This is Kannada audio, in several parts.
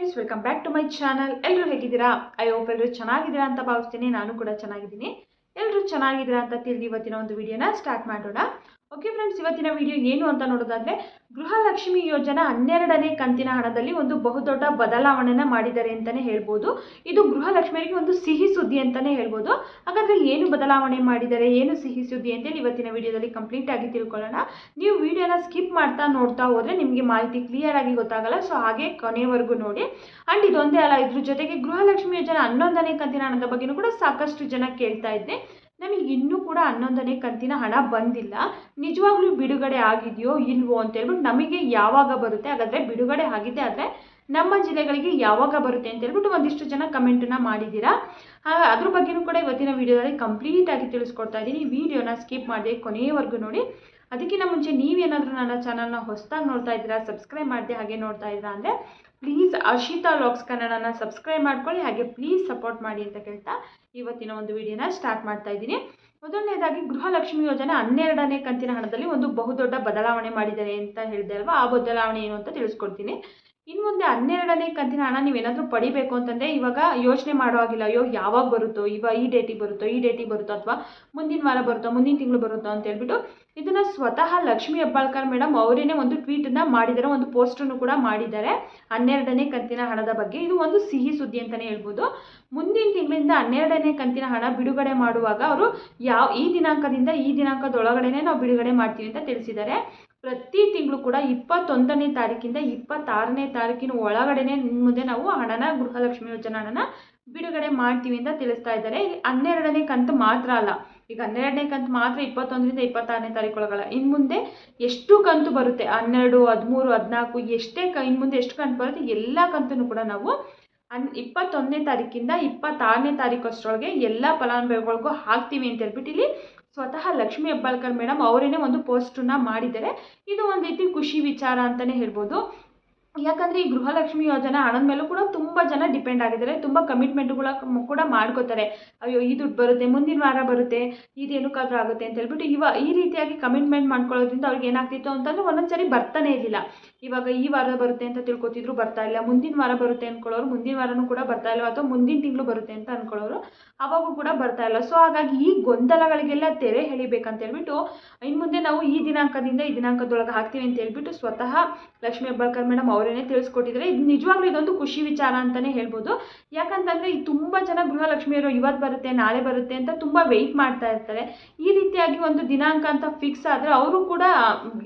Friends, welcome back to my channel. ಎಲ್ಲರೂ ಹೇಗಿದ್ದೀರಾ? ಐ ಹೋಪ್ ಎಲ್ಲರೂ ಚೆನ್ನಾಗಿದ್ದೀರಾ ಅಂತ ಭಾವಿಸ್ತೀನಿ. ನಾನು ಕೂಡ ಚೆನ್ನಾಗಿದ್ದೀನಿ. ಎಲ್ಲರೂ ಚೆನ್ನಾಗಿದ್ದೀರಾ ಅಂತ ತಿಳಿದು ಇವತ್ತಿನ ಒಂದು ವಿಡಿಯೋನ ಸ್ಟಾರ್ಟ್ ಮಾಡೋಣ. ಓಕೆ ಫ್ರೆಂಡ್ಸ್, ಇವತ್ತಿನ ವಿಡಿಯೋ ಏನು ಅಂತ ನೋಡೋದಾದ್ರೆ, ಗೃಹಲಕ್ಷ್ಮಿ ಯೋಜನಾ 12ನೇ ಕಂತಿನ ಹಣದಲ್ಲಿ ಒಂದು ಬಹುದೊಡ್ಡ ಬದಲಾವಣೆನ ಮಾಡಿದ್ದಾರೆ ಅಂತಾನೆ ಹೇಳ್ಬೋದು. ಇದು ಗೃಹಲಕ್ಷ್ಮಿಯರಿಗೆ ಒಂದು ಸಿಹಿ ಸುದ್ದಿ ಅಂತಾನೆ ಹೇಳ್ಬೋದು. ಹಾಗಾದ್ರೆ ಏನು ಬದಲಾವಣೆ ಮಾಡಿದ್ದಾರೆ, ಏನು ಸಿಹಿ ಸುದ್ದಿ ಅಂತೇಳಿ ಇವತ್ತಿನ ವಿಡಿಯೋದಲ್ಲಿ ಕಂಪ್ಲೀಟ್ ಆಗಿ ತಿಳ್ಕೊಳ್ಳೋಣ. ನೀವು ವಿಡಿಯೋನ ಸ್ಕಿಪ್ ಮಾಡ್ತಾ ನೋಡ್ತಾ ಹೋದ್ರೆ ನಿಮಗೆ ಮಾಹಿತಿ ಕ್ಲಿಯರ್ ಆಗಿ ಗೊತ್ತಾಗಲ್ಲ. ಸೊ ಹಾಗೆ ಕೊನೆವರೆಗೂ ನೋಡಿ. ಅಂಡ್ ಇದೊಂದೇ ಅಲ್ಲ, ಇದ್ರ ಜೊತೆಗೆ ಗೃಹಲಕ್ಷ್ಮಿ ಯೋಜನಾ 11ನೇ ಕಂತಿನ ಹಣದ ಬಗ್ಗೆನೂ ಕೂಡ ಸಾಕಷ್ಟು ಜನ ಕೇಳ್ತಾ ಇದ್ದೆ. ನಮಗೆ ಇನ್ನೂ ಕೂಡ 11ನೇ ಕಂತಿನ ಹಣ ಬಂದಿಲ್ಲ, ನಿಜವಾಗ್ಲೂ ಬಿಡುಗಡೆ ಆಗಿದೆಯೋ ಇಲ್ವೋ ಅಂತ ಹೇಳ್ಬಿಟ್ಟು ನಮಗೆ ಯಾವಾಗ ಬರುತ್ತೆ, ಹಾಗಾದರೆ ಬಿಡುಗಡೆ ಆಗಿದೆ ಆದರೆ ನಮ್ಮ ಜಿಲ್ಲೆಗಳಿಗೆ ಯಾವಾಗ ಬರುತ್ತೆ ಅಂತ ಹೇಳ್ಬಿಟ್ಟು ಒಂದಿಷ್ಟು ಜನ ಕಮೆಂಟನ್ನು ಮಾಡಿದ್ದೀರಾ. ಅದ್ರ ಬಗ್ಗೆನೂ ಕೂಡ ಇವತ್ತಿನ ವಿಡಿಯೋದಲ್ಲಿ ಕಂಪ್ಲೀಟ್ ಆಗಿ ತಿಳಿಸ್ಕೊಡ್ತಾ ಇದ್ದೀನಿ. ವಿಡಿಯೋನ ಸ್ಕಿಪ್ ಮಾಡಿ ಕೊನೆಯವರೆಗೂ ನೋಡಿ. ಅದಕ್ಕಿಂತ ಮುಂಚೆ ನೀವೇನಾದರೂ ನನ್ನ ಚಾನಲ್ನ ಹೊಸದಾಗಿ ನೋಡ್ತಾ ಇದ್ದೀರಾ, ಸಬ್ಸ್ಕ್ರೈಬ್ ಮಾಡಿದೆ ಹಾಗೆ ನೋಡ್ತಾ ಇದ್ದೀರಾ ಅಂದರೆ ಪ್ಲೀಸ್ ಹರ್ಷಿತಾ ವ್ಲಾಗ್ಸ್ ಕನ್ನಡನ ಸಬ್ಸ್ಕ್ರೈಬ್ ಮಾಡ್ಕೊಳ್ಳಿ, ಹಾಗೆ ಪ್ಲೀಸ್ ಸಪೋರ್ಟ್ ಮಾಡಿ ಅಂತ ಕೇಳ್ತಾ ಇವತ್ತಿನ ಒಂದು ವಿಡಿಯೋನ ಸ್ಟಾರ್ಟ್ ಮಾಡ್ತಾ ಇದ್ದೀನಿ. ಮೊದಲನೇದಾಗಿ ಗೃಹಲಕ್ಷ್ಮಿ ಯೋಜನೆ 12ನೇ ಕಂತಿನ ಹಣದಲ್ಲಿ ಒಂದು ಬಹುದೊಡ್ಡ ಬದಲಾವಣೆ ಮಾಡಿದ್ದಾರೆ ಅಂತ ಹೇಳಿದೆ ಅಲ್ವಾ, ಆ ಬದಲಾವಣೆ ಏನು ಅಂತ ತಿಳಿಸ್ಕೊಡ್ತೀನಿ. ಇನ್ನು ಮುಂದೆ 12ನೇ ಕಂತಿನ ಹಣ ನೀವೇನಾದರೂ ಪಡಿಬೇಕು ಅಂತಂದರೆ ಇವಾಗ ಯೋಚನೆ ಮಾಡೋ ಆಗಿಲ್ಲ, ಅಯ್ಯೋ ಯಾವಾಗ ಬರುತ್ತೋ, ಈ ಡೇಟಿಗೆ ಬರುತ್ತೋ ಅಥವಾ ಮುಂದಿನ ವಾರ ಬರುತ್ತೋ, ಮುಂದಿನ ತಿಂಗಳು ಬರುತ್ತೋ ಅಂತ ಹೇಳ್ಬಿಟ್ಟು ಇದನ್ನು ಸ್ವತಃ ಲಕ್ಷ್ಮೀ ಹೆಬ್ಬಾಳ್ಕರ್ ಮೇಡಮ್ ಅವರೇನೆ ಒಂದು ಟ್ವೀಟನ್ನು ಮಾಡಿದ್ದಾರೆ, ಒಂದು ಪೋಸ್ಟನ್ನು ಕೂಡ ಮಾಡಿದ್ದಾರೆ 12ನೇ ಕಂತಿನ ಹಣದ ಬಗ್ಗೆ. ಇದು ಒಂದು ಸಿಹಿ ಸುದ್ದಿ ಅಂತಲೇ ಹೇಳ್ಬೋದು. ಮುಂದಿನ ತಿಂಗಳಿಂದ 12ನೇ ಕಂತಿನ ಹಣ ಬಿಡುಗಡೆ ಮಾಡುವಾಗ ಅವರು ಈ ದಿನಾಂಕದಿಂದ ಈ ದಿನಾಂಕದೊಳಗಡೆನೆ ನಾವು ಬಿಡುಗಡೆ ಮಾಡ್ತೀವಿ ಅಂತ ತಿಳಿಸಿದ್ದಾರೆ. ಪ್ರತಿ ತಿಂಗಳು ಕೂಡ 21ನೇ ತಾರೀಕಿಂದ 26ನೇ ತಾರೀಕಿನ ಒಳಗಡೆನೆ ಮುಂದೆ ನಾವು ಹಣನ ಗೃಹಲಕ್ಷ್ಮಿ ಯೋಜನಾ ಹಣನ ಬಿಡುಗಡೆ ಮಾಡ್ತೀವಿ ಅಂತ ತಿಳಿಸ್ತಾ ಇದ್ದಾರೆ. 12ನೇ ಕಂತು ಮಾತ್ರ ಅಲ್ಲ, ಈಗ 12ನೇ ಕಂತು ಮಾತ್ರ 21ರಿಂದ 26ನೇ ತಾರೀಕು ಒಳಗಲ್ಲ, ಇನ್ನು ಮುಂದೆ ಎಷ್ಟು ಕಂತು ಬರುತ್ತೆ 12, 13, 14 ಎಷ್ಟೇ ಇನ್ನು ಮುಂದೆ ಎಷ್ಟು ಕಂತು ಬರುತ್ತೆ ಎಲ್ಲ ಕಂತನ್ನು ಕೂಡ ನಾವು 21ನೇ ತಾರೀಕಿಂದ 26ನೇ ತಾರೀಕು ಅಷ್ಟರೊಳಗೆ ಎಲ್ಲ ಫಲಾನುಭವಿಗಳಿಗೂ ಹಾಕ್ತೀವಿ ಅಂತ ಹೇಳ್ಬಿಟ್ಟು ಇಲ್ಲಿ ಸ್ವತಃ ಲಕ್ಷ್ಮೀ ಹೆಬ್ಬಾಳ್ಕರ್ ಮೇಡಮ್ ಅವರೇನೆ ಒಂದು ಪೋಸ್ಟನ್ನ ಮಾಡಿದ್ದಾರೆ. ಇದು ಒಂದು ರೀತಿ ಖುಷಿ ವಿಚಾರ ಅಂತಲೇ ಹೇಳ್ಬೋದು. ಯಾಕಂದರೆ ಈ ಗೃಹಲಕ್ಷ್ಮಿ ಯೋಜನಾ ಹಣದ ಮೇಲೂ ಕೂಡ ತುಂಬ ಜನ ಡಿಪೆಂಡ್ ಆಗಿದ್ದಾರೆ, ತುಂಬ ಕಮಿಟ್ಮೆಂಟ್ಗಳ ಕೂಡ ಮಾಡ್ಕೋತಾರೆ. ಅಯ್ಯೋ ಈ ದುಡ್ಡು ಬರುತ್ತೆ, ಮುಂದಿನ ವಾರ ಬರುತ್ತೆ, ಇದೇನಕ್ಕಾದ್ರೂ ಆಗುತ್ತೆ ಅಂತ ಹೇಳ್ಬಿಟ್ಟು ಈ ರೀತಿಯಾಗಿ ಕಮಿಟ್ಮೆಂಟ್ ಮಾಡ್ಕೊಳ್ಳೋದ್ರಿಂದ ಅವ್ರಿಗೆ ಏನಾಗ್ತಿತ್ತು ಅಂತಂದರೆ ಒಂದೊಂದ್ಸರಿ ಬರ್ತಾನೆ ಇರಲಿಲ್ಲ. ಇವಾಗ ಈ ವಾರ ಬರುತ್ತೆ ಅಂತ ತಿಳ್ಕೊತಿದ್ರು, ಬರ್ತಾ ಇಲ್ಲ. ಮುಂದಿನ ವಾರ ಬರುತ್ತೆ ಅಂದ್ಕೊಳ್ಳೋರು ಮುಂದಿನ ವಾರನೂ ಕೂಡ ಬರ್ತಾ ಇಲ್ಲ, ಅಥವಾ ಮುಂದಿನ ತಿಂಗಳು ಬರುತ್ತೆ ಅಂತ ಅಂದ್ಕೊಳ್ಳೋರು ಅವಾಗೂ ಕೂಡ ಬರ್ತಾ ಇಲ್ಲ. ಸೊ ಹಾಗಾಗಿ ಈ ಗೊಂದಲಗಳಿಗೆಲ್ಲ ತೆರೆ ಎಳಿಬೇಕಂತ ಹೇಳ್ಬಿಟ್ಟು ಇನ್ನು ಮುಂದೆ ನಾವು ಈ ದಿನಾಂಕದಿಂದ ಈ ದಿನಾಂಕದೊಳಗೆ ಹಾಕ್ತೀವಿ ಅಂತ ಹೇಳ್ಬಿಟ್ಟು ಸ್ವತಃ ಲಕ್ಷ್ಮೀ ಹೆಬ್ಬಾಳ್ಕರ್ ಮೇಡಮ್ ಅವರೇನೆ ತಿಳಿಸ್ಕೊಟ್ಟಿದ್ದಾರೆ. ಇದು ನಿಜವಾಗ್ಲೂ ಇದೊಂದು ಖುಷಿ ವಿಚಾರ ಅಂತಲೇ ಹೇಳ್ಬೋದು. ಯಾಕಂತಂದರೆ ಈ ತುಂಬ ಜನ ಗೃಹಲಕ್ಷ್ಮಿಯರು ಇವತ್ತು ಬರುತ್ತೆ ನಾಳೆ ಬರುತ್ತೆ ಅಂತ ತುಂಬ ವೆಯ್ಟ್ ಮಾಡ್ತಾ ಇರ್ತಾರೆ. ಈ ರೀತಿಯಾಗಿ ಒಂದು ದಿನಾಂಕ ಅಂತ ಫಿಕ್ಸ್ ಆದರೆ ಅವರು ಕೂಡ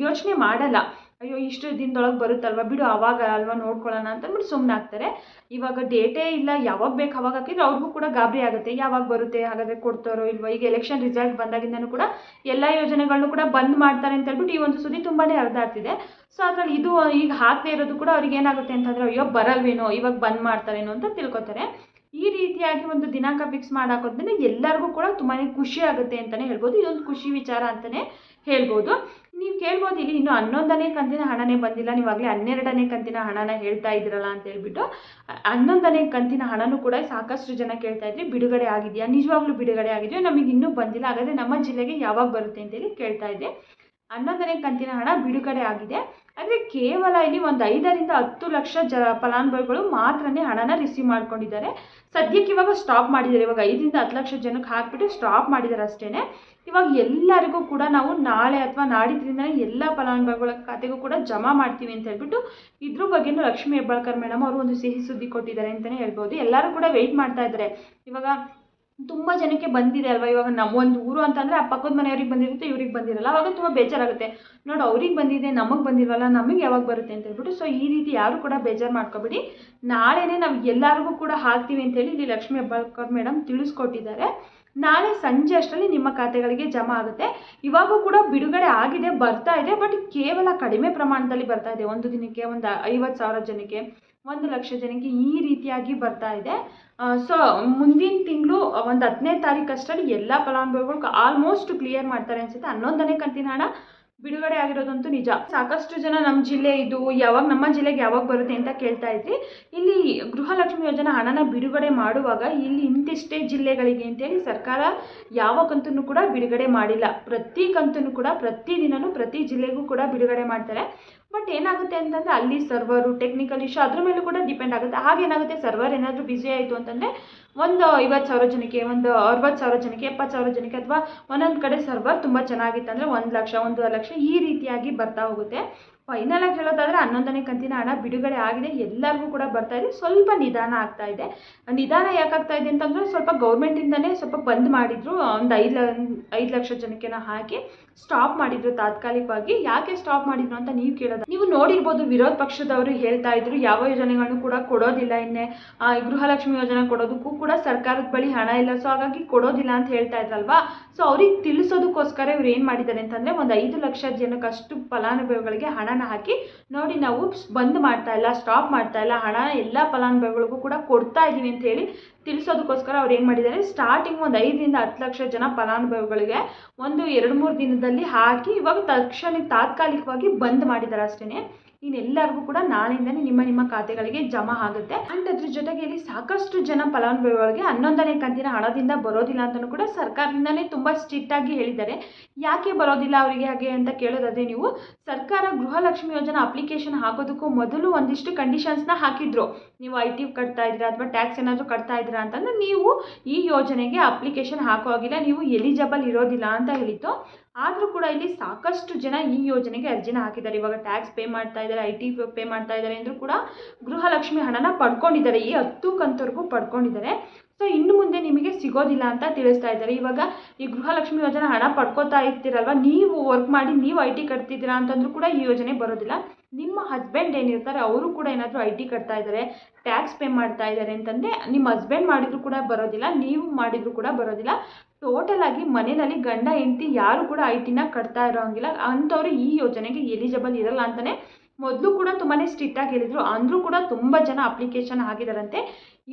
ಯೋಚನೆ ಮಾಡಲ್ಲ, ಅಯ್ಯೋ ಇಷ್ಟು ದಿನದೊಳಗೆ ಬರುತ್ತಲ್ವ ಬಿಡು ಆವಾಗ ಅಲ್ವಾ ನೋಡ್ಕೊಳ್ಳೋಣ ಅಂತಂದ್ಬಿಟ್ಟು ಸುಮ್ಮನೆ ಆಗ್ತಾರೆ. ಇವಾಗ ಡೇಟೇ ಇಲ್ಲ, ಯಾವಾಗ ಬೇಕು ಅವಾಗ ಹಾಕಿದ್ರೆ ಅವ್ರಿಗೂ ಕೂಡ ಗಾಬರಿ ಆಗುತ್ತೆ, ಯಾವಾಗ ಬರುತ್ತೆ, ಹಾಗಾದರೆ ಕೊಡ್ತಾರೋ ಇಲ್ವೋ. ಈಗ ಎಲೆಕ್ಷನ್ ರಿಸಲ್ಟ್ ಬಂದಾಗಿಂದನೂ ಕೂಡ ಎಲ್ಲ ಯೋಜನೆಗಳನ್ನು ಕೂಡ ಬಂದ್ ಮಾಡ್ತಾರೆ ಅಂತ ಹೇಳ್ಬಿಟ್ಟು ಈ ಒಂದು ಸುದ್ದಿ ತುಂಬಾ ಹರಿದಾಡ್ತಿದೆ. ಸೊ ಅದ್ರಲ್ಲಿ ಇದು ಈಗ ಹಾಕದೇ ಇರೋದು ಕೂಡ ಅವ್ರಿಗೆ ಏನಾಗುತ್ತೆ ಅಂತಂದರೆ ಅಯ್ಯೋ ಬರಲ್ವೇನೋ, ಇವಾಗ ಬಂದ್ ಮಾಡ್ತಾರೇನೋ ಅಂತ ತಿಳ್ಕೊತಾರೆ. ಈ ರೀತಿಯಾಗಿ ಒಂದು ದಿನಾಂಕ ಫಿಕ್ಸ್ ಮಾಡಾಕೋದ್ರಿಂದ ಎಲ್ಲರಿಗೂ ಕೂಡ ತುಂಬಾ ಖುಷಿ ಆಗುತ್ತೆ ಅಂತಲೇ ಹೇಳ್ಬೋದು. ಇದೊಂದು ಖುಷಿ ವಿಚಾರ ಅಂತಲೇ ಹೇಳ್ಬೋದು. ನೀವು ಕೇಳ್ಬೋದು ಇಲ್ಲಿ ಇನ್ನೂ 11ನೇ ಕಂತಿನ ಹಣನೇ ಬಂದಿಲ್ಲ, ನೀವಾಗಲೇ 12ನೇ ಕಂತಿನ ಹಣನ ಹೇಳ್ತಾ ಇದ್ದೀರಲ್ಲ ಅಂತ ಹೇಳ್ಬಿಟ್ಟು. 11ನೇ ಕಂತಿನ ಹಣನೂ ಕೂಡ ಸಾಕಷ್ಟು ಜನ ಕೇಳ್ತಾ ಇದ್ರಿ, ಬಿಡುಗಡೆ ಆಗಿದೆಯಾ, ನಿಜವಾಗ್ಲೂ ಬಿಡುಗಡೆ ಆಗಿದೆಯೋ, ನಮಗೆ ಇನ್ನೂ ಬಂದಿಲ್ಲ, ಹಾಗಾದರೆ ನಮ್ಮ ಜಿಲ್ಲೆಗೆ ಯಾವಾಗ ಬರುತ್ತೆ ಅಂತೇಳಿ ಕೇಳ್ತಾ ಇದ್ದೆ. 11ನೇ ಕಂತಿನ ಹಣ ಬಿಡುಗಡೆ ಆಗಿದೆ. ಆದರೆ ಕೇವಲ ಇಲ್ಲಿ ಒಂದು 5ರಿಂದ 10 ಲಕ್ಷ ಫಲಾನುಭವಿಗಳು ಮಾತ್ರನೇ ಹಣನ ರಿಸೀವ್ ಮಾಡ್ಕೊಂಡಿದ್ದಾರೆ. ಸದ್ಯಕ್ಕೆ ಇವಾಗ ಸ್ಟಾಪ್ ಮಾಡಿದ್ದಾರೆ, ಇವಾಗ 5ರಿಂದ 10 ಲಕ್ಷ ಜನಕ್ಕೆ ಹಾಕಿಬಿಟ್ಟು ಸ್ಟಾಪ್ ಮಾಡಿದ್ದಾರೆ ಅಷ್ಟೇ. ಇವಾಗ ಎಲ್ಲರಿಗೂ ಕೂಡ ನಾವು ನಾಳೆ ಅಥವಾ ನಾಡಿದ್ರಿಂದ ಎಲ್ಲ ಫಲಾನುಭವಿಗಳ ಖಾತೆಗೂ ಕೂಡ ಜಮಾ ಮಾಡ್ತೀವಿ ಅಂತ ಹೇಳ್ಬಿಟ್ಟು ಇದ್ರ ಬಗ್ಗೆನೂ ಲಕ್ಷ್ಮೀ ಹೆಬ್ಬಾಳ್ಕರ್ ಮೇಡಮ್ ಅವರು ಒಂದು ಸಿಹಿ ಸುದ್ದಿ ಕೊಟ್ಟಿದ್ದಾರೆ ಅಂತಲೇ ಹೇಳ್ಬೋದು. ಎಲ್ಲರೂ ಕೂಡ ವೆಯ್ಟ್ ಮಾಡ್ತಾ ಇದ್ದಾರೆ. ಇವಾಗ ತುಂಬ ಜನಕ್ಕೆ ಬಂದಿದೆ ಅಲ್ವಾ, ಇವಾಗ ನಮ್ಮ ಒಂದು ಊರು ಅಂತಂದರೆ ಆ ಪಕ್ಕದ ಮನೆಯವ್ರಿಗೆ ಬಂದಿರುತ್ತೆ, ಇವ್ರಿಗೆ ಬಂದಿರಲ್ಲ, ಅವಾಗ ತುಂಬ ಬೇಜಾರಾಗುತ್ತೆ, ನೋಡಿ ಅವ್ರಿಗೆ ಬಂದಿದೆ ನಮಗೆ ಬಂದಿರಲ್ಲ, ನಮಗೆ ಯಾವಾಗ ಬರುತ್ತೆ ಅಂತ ಹೇಳ್ಬಿಟ್ಟು. ಸೊ ಈ ರೀತಿ ಯಾರು ಕೂಡ ಬೇಜಾರು ಮಾಡ್ಕೊಬೇಡಿ, ನಾಳೆನೇ ನಾವು ಎಲ್ಲರಿಗೂ ಕೂಡ ಹಾಕ್ತೀವಿ ಅಂತೇಳಿ ಇಲ್ಲಿ ಲಕ್ಷ್ಮೀ ಹೆಬ್ಬಾಳ್ಕರ್ ಮೇಡಮ್ ತಿಳಿಸ್ಕೊಟ್ಟಿದ್ದಾರೆ. ನಾಳೆ ಸಂಜೆ ಅಷ್ಟರಲ್ಲಿ ನಿಮ್ಮ ಖಾತೆಗಳಿಗೆ ಜಮಾ ಆಗುತ್ತೆ. ಇವಾಗೂ ಕೂಡ ಬಿಡುಗಡೆ ಆಗಿದೆ, ಬರ್ತಾ ಇದೆ, ಬಟ್ ಕೇವಲ ಕಡಿಮೆ ಪ್ರಮಾಣದಲ್ಲಿ ಬರ್ತಾ ಇದೆ. ಒಂದು ದಿನಕ್ಕೆ ಒಂದು 50,000 ಜನಕ್ಕೆ, 1 ಲಕ್ಷ ಜನಕ್ಕೆ ಈ ರೀತಿಯಾಗಿ ಬರ್ತಾ ಇದೆ. ಸೊ ಮುಂದಿನ ತಿಂಗಳು ಒಂದು 10ನೇ ತಾರೀಕು ಅಷ್ಟರಲ್ಲಿ ಎಲ್ಲ ಫಲಾನುಭವಿಗಳು ಆಲ್ಮೋಸ್ಟ್ ಕ್ಲಿಯರ್ ಮಾಡ್ತಾರೆ ಅನಿಸುತ್ತೆ. 11ನೇ ಕಂತಿನ ಹಣ ಬಿಡುಗಡೆ ಆಗಿರೋದಂತೂ ನಿಜ. ಸಾಕಷ್ಟು ಜನ ನಮ್ಮ ಜಿಲ್ಲೆ ಇದು ಯಾವಾಗ, ನಮ್ಮ ಜಿಲ್ಲೆಗೆ ಯಾವಾಗ ಬರುತ್ತೆ ಅಂತ ಕೇಳ್ತಾ ಇದ್ರಿ. ಇಲ್ಲಿ ಗೃಹಲಕ್ಷ್ಮಿ ಯೋಜನಾ ಹಣನ ಬಿಡುಗಡೆ ಮಾಡುವಾಗ ಇಲ್ಲಿ ಇಂತಿಷ್ಟೇ ಜಿಲ್ಲೆಗಳಿಗೆ ಅಂತೇಳಿ ಸರ್ಕಾರ ಯಾವ ಕಂತನ್ನು ಕೂಡ ಬಿಡುಗಡೆ ಮಾಡಿಲ್ಲ. ಪ್ರತಿ ಕಂತನ್ನು ಕೂಡ ಪ್ರತಿ ದಿನವೂ ಪ್ರತಿ ಜಿಲ್ಲೆಗೂ ಕೂಡ ಬಿಡುಗಡೆ ಮಾಡ್ತಾರೆ. ಬಟ್ ಏನಾಗುತ್ತೆ ಅಂತಂದರೆ ಅಲ್ಲಿ ಸರ್ವರು ಟೆಕ್ನಿಕಲ್ ಇಶ್ಯೂ ಅದ್ರ ಮೇಲೂ ಕೂಡ ಡಿಪೆಂಡ್ ಆಗುತ್ತೆ. ಹಾಗೇನಾಗುತ್ತೆ, ಸರ್ವರ್ ಏನಾದರೂ ಬ್ಯುಸಿ ಆಯಿತು ಅಂತಂದರೆ ಒಂದು 50,000 ಜನಕ್ಕೆ, ಒಂದು 60,000 ಜನಕ್ಕೆ, 70,000 ಜನಕ್ಕೆ, ಅಥವಾ ಒಂದೊಂದು ಕಡೆ ಸರ್ವರ್ ತುಂಬ ಚೆನ್ನಾಗಿತ್ತು ಅಂದರೆ 1,00,000, 1.5 ಲಕ್ಷ ಈ ರೀತಿಯಾಗಿ ಬರ್ತಾ ಹೋಗುತ್ತೆ. ಫೈನಲ್ ಆಗಿ ಹೇಳೋದಾದರೆ 11ನೇ ಕಂತಿನ ಹಣ ಬಿಡುಗಡೆ ಆಗಿದೆ, ಎಲ್ಲರಿಗೂ ಕೂಡ ಬರ್ತಾ ಇದೆ. ಸ್ವಲ್ಪ ನಿಧಾನ ಆಗ್ತಾ ಇದೆ. ನಿಧಾನ ಯಾಕಾಗ್ತಾ ಇದೆ ಅಂತಂದರೆ ಸ್ವಲ್ಪ ಗೌರ್ಮೆಂಟಿಂದನೇ ಸ್ವಲ್ಪ ಬಂದ್ ಮಾಡಿದ್ರು, ಒಂದು 5 ಲಕ್ಷ ಜನಕ್ಕೆ ಹಾಕಿ ಸ್ಟಾಪ್ ಮಾಡಿದ್ರು ತಾತ್ಕಾಲಿಕವಾಗಿ. ಯಾಕೆ ಸ್ಟಾಪ್ ಮಾಡಿದ್ರು ಅಂತ ನೀವು ಕೇಳೋದು, ನೀವು ನೋಡಿರ್ಬೋದು ವಿರೋಧ ಪಕ್ಷದವರು ಹೇಳ್ತಾ ಇದ್ರು ಯಾವ ಯೋಜನೆಗಳನ್ನು ಕೂಡ ಕೊಡೋದಿಲ್ಲ, ಇನ್ನೇ ಗೃಹಲಕ್ಷ್ಮಿ ಯೋಜನೆ ಕೊಡೋದಕ್ಕೂ ಕೂಡ ಸರ್ಕಾರದ ಬಳಿ ಹಣ ಇಲ್ಲ, ಸೊ ಹಾಗಾಗಿ ಕೊಡೋದಿಲ್ಲ ಅಂತ ಹೇಳ್ತಾ ಇದ್ರಲ್ವಾ. ಸೊ ಅವ್ರಿಗೆ ತಿಳಿಸೋದಕ್ಕೋಸ್ಕರ ಇವ್ರು ಏನು ಮಾಡಿದ್ದಾರೆ ಅಂತಂದರೆ ಒಂದು 5 ಲಕ್ಷ ಜನಕ್ಕಷ್ಟು ಫಲಾನುಭವಿಗಳಿಗೆ ಹಣನ ಹಾಕಿ ನೋಡಿ ನಾವು ಬಂದ್ ಮಾಡ್ತಾ ಇಲ್ಲ, ಸ್ಟಾಪ್ ಮಾಡ್ತಾ ಇಲ್ಲ, ಹಣ ಎಲ್ಲ ಫಲಾನುಭವಿಗಳಿಗೂ ಕೂಡ ಕೊಡ್ತಾ ಇದ್ದೀವಿ ಅಂತ ಹೇಳಿ ತಿಳಿಸೋದಕ್ಕೋಸ್ಕರ ಅವ್ರು ಏನು ಮಾಡಿದ್ದಾರೆ, ಸ್ಟಾರ್ಟಿಂಗ್ ಒಂದು 5ರಿಂದ 10 ಲಕ್ಷ ಜನ ಫಲಾನುಭವಿಗಳಿಗೆ ಒಂದು 2-3 ದಿನದಲ್ಲಿ ಹಾಕಿ ಇವಾಗ ತಾತ್ಕಾಲಿಕವಾಗಿ ಬಂದ್ ಮಾಡಿದ್ದಾರೆ ಅಷ್ಟೇ. ಇನ್ನೆಲ್ಲರಿಗೂ ಕೂಡ ನಾಳೆಯಿಂದನೇ ನಿಮ್ಮ ಖಾತೆಗಳಿಗೆ ಜಮಾ ಆಗುತ್ತೆ. ಆ್ಯಂಡ್ ಅದ್ರ ಜೊತೆಗೆ ಇಲ್ಲಿ ಸಾಕಷ್ಟು ಜನ ಫಲಾನುಭವಿಗಳಿಗೆ 11ನೇ ಕಂತಿನ ಹಣದಿಂದ ಬರೋದಿಲ್ಲ ಅಂತಲೂ ಕೂಡ ಸರ್ಕಾರದಿಂದನೇ ತುಂಬ ಸ್ಟ್ರಿಕ್ಟ್ ಆಗಿ ಹೇಳಿದ್ದಾರೆ. ಯಾಕೆ ಬರೋದಿಲ್ಲ ಅವರಿಗೆ ಹಾಗೆ ಅಂತ ಕೇಳೋದಾದರೆ, ನೀವು ಸರ್ಕಾರ ಗೃಹಲಕ್ಷ್ಮಿ ಯೋಜನಾ ಅಪ್ಲಿಕೇಶನ್ ಹಾಕೋದಕ್ಕೂ ಮೊದಲು ಒಂದಿಷ್ಟು ಕಂಡೀಷನ್ಸ್ನ ಹಾಕಿದ್ರು. ನೀವು IT ಕಟ್ತಾ ಇದ್ದೀರಾ ಅಥವಾ ಟ್ಯಾಕ್ಸ್ ಏನಾದರೂ ಕಟ್ತಾ ಇದ್ದೀರಾ ಅಂತಂದರೆ ನೀವು ಈ ಯೋಜನೆಗೆ ಅಪ್ಲಿಕೇಶನ್ ಹಾಕೋ ಹಾಗಿಲ್ಲ, ನೀವು ಎಲಿಜಿಬಲ್ ಇರೋದಿಲ್ಲ ಅಂತ ಹೇಳಿತ್ತು. ಆದರೂ ಕೂಡ ಇಲ್ಲಿ ಸಾಕಷ್ಟು ಜನ ಈ ಯೋಜನೆಗೆ ಅರ್ಜಿನ ಹಾಕಿದ್ದಾರೆ. ಇವಾಗ ಟ್ಯಾಕ್ಸ್ ಪೇ ಮಾಡ್ತಾ ಇದ್ದಾರೆ, IT ಪೇ ಮಾಡ್ತಾ ಇದ್ದಾರೆ ಅಂದರೂ ಕೂಡ ಗೃಹಲಕ್ಷ್ಮಿ ಹಣನ ಪಡ್ಕೊಂಡಿದ್ದಾರೆ, ಈ 10 ಕಂತವರೆಗೂ ಪಡ್ಕೊಂಡಿದ್ದಾರೆ. ಸೊ ಇನ್ನು ಮುಂದೆ ನಿಮಗೆ ಸಿಗೋದಿಲ್ಲ ಅಂತ ತಿಳಿಸ್ತಾ ಇದ್ದಾರೆ. ಇವಾಗ ಈ ಗೃಹಲಕ್ಷ್ಮಿ ಯೋಜನೆ ಹಣ ಪಡ್ಕೋತಾ ಇರ್ತೀರಲ್ವ, ನೀವು ವರ್ಕ್ ಮಾಡಿ ನೀವು IT ಕಟ್ತಿದ್ದೀರಾ ಅಂತಂದ್ರೂ ಕೂಡ ಈ ಯೋಜನೆ ಬರೋದಿಲ್ಲ. ನಿಮ್ಮ ಹಸ್ಬೆಂಡ್ ಏನಿರ್ತಾರೆ ಅವರು ಕೂಡ ಏನಾದರೂ IT ಕಟ್ತಾ ಇದ್ದಾರೆ, ಟ್ಯಾಕ್ಸ್ ಪೇ ಮಾಡ್ತಾ ಇದ್ದಾರೆ ಅಂತಂದರೆ ನಿಮ್ಮ ಹಸ್ಬೆಂಡ್ ಮಾಡಿದರೂ ಕೂಡ ಬರೋದಿಲ್ಲ, ನೀವು ಮಾಡಿದರೂ ಕೂಡ ಬರೋದಿಲ್ಲ. ಟೋಟಲ್ ಆಗಿ ಮನೆಯಲ್ಲಿ ಗಂಡ ಹೆಂಡತಿ ಯಾರು ಕೂಡ IT ಕಟ್ತಾ ಇರೋಂಗಿಲ್ಲ, ಅಂಥವ್ರು ಈ ಯೋಜನೆಗೆ ಎಲಿಜಿಬಲ್ ಇರಲ್ಲ ಅಂತಲೇ ಮೊದಲು ಕೂಡ ತುಂಬಾ ಸ್ಟ್ರಿಕ್ಟಾಗಿ ಹೇಳಿದರು. ಅಂದರೂ ಕೂಡ ತುಂಬ ಜನ ಅಪ್ಲಿಕೇಶನ್ ಹಾಕಿದಾರಂತೆ.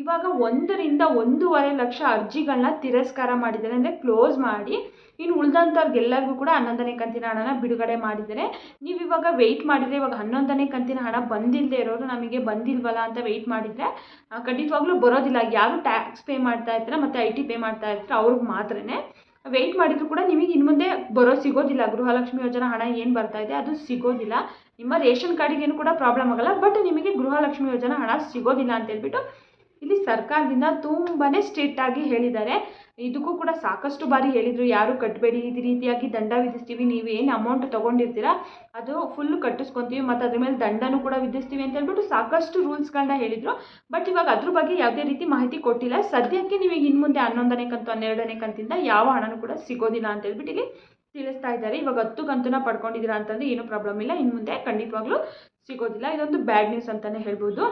ಇವಾಗ 1ರಿಂದ 1.5 ಲಕ್ಷ ಅರ್ಜಿಗಳನ್ನ ತಿರಸ್ಕಾರ ಮಾಡಿದ್ದಾರೆ, ಅಂದರೆ ಕ್ಲೋಸ್ ಮಾಡಿ. ಇನ್ನು ಉಳಿದಂಥವ್ರಿಗೆಲ್ಲರಿಗೂ ಕೂಡ 11ನೇ ಕಂತಿನ ಹಣನ ಬಿಡುಗಡೆ ಮಾಡಿದ್ದಾರೆ. ನೀವು ಇವಾಗ ವೆಯ್ಟ್ ಮಾಡಿದರೆ, ಇವಾಗ 11ನೇ ಕಂತಿನ ಹಣ ಬಂದಿಲ್ಲದೆ ಇರೋರು ನಮಗೆ ಬಂದಿಲ್ವಲ್ಲ ಅಂತ ವೆಯ್ಟ್ ಮಾಡಿದರೆ ಖಂಡಿತವಾಗ್ಲೂ ಬರೋದಿಲ್ಲ. ಯಾರು ಟ್ಯಾಕ್ಸ್ ಪೇ ಮಾಡ್ತಾ ಇರ್ತಾರೆ ಮತ್ತು IT ಪೇ ಮಾಡ್ತಾ ಇರ್ತಾರೆ ಅವ್ರಿಗೆ ಮಾತ್ರನೇ ವೆಯ್ಟ್ ಮಾಡಿದ್ರು ಕೂಡ ನಿಮಗೆ ಇನ್ನು ಮುಂದೆ ಸಿಗೋದಿಲ್ಲ. ಗೃಹಲಕ್ಷ್ಮಿ ಯೋಜನಾ ಹಣ ಏನು ಬರ್ತಾ ಇದೆ ಅದು ಸಿಗೋದಿಲ್ಲ. ನಿಮ್ಮ ರೇಷನ್ ಕಾರ್ಡಿಗೇನು ಕೂಡ ಪ್ರಾಬ್ಲಮ್ ಆಗಲ್ಲ, ಬಟ್ ನಿಮಗೆ ಗೃಹಲಕ್ಷ್ಮಿ ಯೋಜನಾ ಹಣ ಸಿಗೋದಿಲ್ಲ ಅಂತ ಹೇಳ್ಬಿಟ್ಟು ಇಲ್ಲಿ ಸರ್ಕಾರದಿಂದ ತುಂಬಾ ಸ್ಟ್ರಿಕ್ಟಾಗಿ ಹೇಳಿದ್ದಾರೆ. ಇದಕ್ಕೂ ಕೂಡ ಸಾಕಷ್ಟು ಬಾರಿ ಹೇಳಿದರು, ಯಾರು ಕಟ್ಟಬೇಡಿ, ಈ ರೀತಿಯಾಗಿ ದಂಡ ವಿಧಿಸ್ತೀವಿ, ನೀವೇನು ಅಮೌಂಟ್ ತೊಗೊಂಡಿರ್ತೀರ ಅದು ಫುಲ್ ಕಟ್ಟಿಸ್ಕೊತೀವಿ ಮತ್ತು ಅದ್ರ ಮೇಲೆ ದಂಡನೂ ಕೂಡ ವಿಧಿಸ್ತೀವಿ ಅಂತ ಹೇಳ್ಬಿಟ್ಟು ಸಾಕಷ್ಟು ರೂಲ್ಸ್ಗಳನ್ನ ಹೇಳಿದರು. ಬಟ್ ಇವಾಗ ಅದ್ರ ಬಗ್ಗೆ ಯಾವುದೇ ರೀತಿ ಮಾಹಿತಿ ಕೊಟ್ಟಿಲ್ಲ. ಸದ್ಯಕ್ಕೆ ನಿಮಗೆ ಇನ್ನು ಮುಂದೆ 11ನೇ ಕಂತು 12ನೇ ಕಂತಿಂದ ಯಾವ ಹಣನೂ ಕೂಡ ಸಿಗೋದಿಲ್ಲ ಅಂತ ಹೇಳ್ಬಿಟ್ಟು ಇಲ್ಲಿ ತಿಳಿಸ್ತಾ ಇದ್ದಾರೆ. ಇವಾಗ 10 ಕಂತನ್ನ ಪಡ್ಕೊಂಡಿದ್ದೀರಾ ಅಂತಂದರೆ ಏನೂ ಪ್ರಾಬ್ಲಮ್ ಇಲ್ಲ, ಇನ್ನು ಮುಂದೆ ಖಂಡಿತವಾಗ್ಲೂ ಸಿಗೋದಿಲ್ಲ. ಇದೊಂದು ಬ್ಯಾಡ್ ನ್ಯೂಸ್ ಅಂತಲೇ ಹೇಳ್ಬೋದು.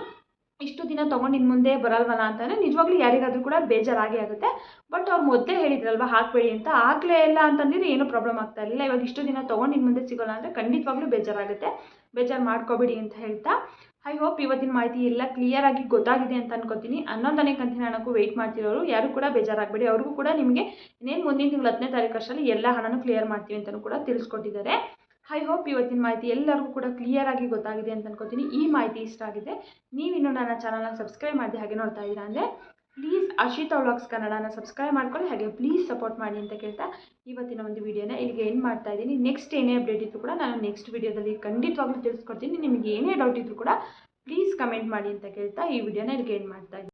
ಇಷ್ಟು ದಿನ ತೊಗೊಂಡು ಇನ್ನು ಮುಂದೆ ಬರಲ್ವಲ್ಲ ಅಂತಂದರೆ ನಿಜವಾಗ್ಲೂ ಯಾರಿಗಾದರೂ ಕೂಡ ಬೇಜಾರಾಗಿ ಆಗುತ್ತೆ. ಬಟ್ ಅವ್ರು ಮೊದಲೇ ಹೇಳಿದ್ರಲ್ವ ಹಾಕಬೇಡಿ ಅಂತ, ಹಾಕಲೇ ಇಲ್ಲ ಅಂತಂದಿದ್ರೆ ಏನೂ ಪ್ರಾಬ್ಲಮ್ ಆಗ್ತಾ ಇರಲಿಲ್ಲ. ಇವಾಗ ಇಷ್ಟು ದಿನ ತೊಗೊಂಡು ಇನ್ನು ಮುಂದೆ ಸಿಗೋಲ್ಲ ಅಂದರೆ ಖಂಡಿತವಾಗ್ಲೂ ಬೇಜಾರಾಗುತ್ತೆ. ಬೇಜಾರು ಮಾಡ್ಕೋಬೇಡಿ ಅಂತ ಹೇಳ್ತಾ, ಐ ಹೋಪ್ ಇವತ್ತಿನ ಮಾಹಿತಿ ಎಲ್ಲ ಕ್ಲಿಯರಾಗಿ ಗೊತ್ತಾಗಿದೆ ಅಂತ ಅನ್ಕೋತೀನಿ. 11ನೇ ಕಂತಿನ ಹಣಕ್ಕೂ ವೆಯ್ಟ್ ಮಾಡ್ತಿರೋರು ಯಾರು ಕೂಡ ಬೇಜಾರಾಗಬೇಡಿ. ಅವ್ರಿಗೂ ಕೂಡ ನಿಮಗೆ ಇನ್ನೇನು ಮುಂದಿನ ತಿಂಗಳು 10ನೇ ತಾರೀಕು ಅಷ್ಟರಲ್ಲಿ ಎಲ್ಲ ಹಣನೂ ಕ್ಲಿಯರ್ ಮಾಡ್ತೀವಿ ಅಂತಲೂ ಕೂಡ ತಿಳಿಸ್ಕೊಟ್ಟಿದ್ದಾರೆ. ಐ ಹೋಪ್ ಇವತ್ತಿನ ಮಾಹಿತಿ ಎಲ್ಲರಿಗೂ ಕೂಡ ಕ್ಲಿಯರಾಗಿ ಗೊತ್ತಾಗಿದೆ ಅಂತ ಅನ್ಕೋತೀನಿ. ಈ ಮಾಹಿತಿ ಇಷ್ಟ ಆಗಿದೆ, ನೀವಿನ್ನೂ ನನ್ನ ಚಾನಲ್ನ ಸಬ್ಸ್ಕ್ರೈಬ್ ಮಾಡಿ ಹಾಗೆ ನೋಡ್ತಾ ಇದ್ದೀರಾ ಅಂದರೆ ಪ್ಲೀಸ್ ಅರ್ಷಿತಾ ವ್ಲಾಗ್ಸ್ ಕನ್ನಡನ ಸಬ್ಸ್ಕ್ರೈಬ್ ಮಾಡ್ಕೊಳ್ಳಿ, ಹಾಗೆ ಪ್ಲೀಸ್ ಸಪೋರ್ಟ್ ಮಾಡಿ ಅಂತ ಕೇಳ್ತಾ ಇವತ್ತಿನ ಒಂದು ವಿಡಿಯೋನ ಇಲ್ಲಿಗೆ ಏನು ಮಾಡ್ತಾ ಇದ್ದೀನಿ. ನೆಕ್ಸ್ಟ್ ಏನೇ ಅಪ್ಡೇಟ್ ಇದ್ದರೂ ಕೂಡ ನಾನು ನೆಕ್ಸ್ಟ್ ವಿಡಿಯೋದಲ್ಲಿ ಖಂಡಿತವಾಗ್ಲೂ ತಿಳಿಸ್ಕೊಡ್ತೀನಿ. ನಿಮಗೆ ಏನೇ ಡೌಟ್ ಇದ್ದರೂ ಕೂಡ ಪ್ಲೀಸ್ ಕಮೆಂಟ್ ಮಾಡಿ ಅಂತ ಕೇಳ್ತಾ ಈ ವಿಡಿಯೋನ ಇಲ್ಲಿಗೆ ಏನು ಮಾಡ್ತಾ ಇದ್ದೀನಿ.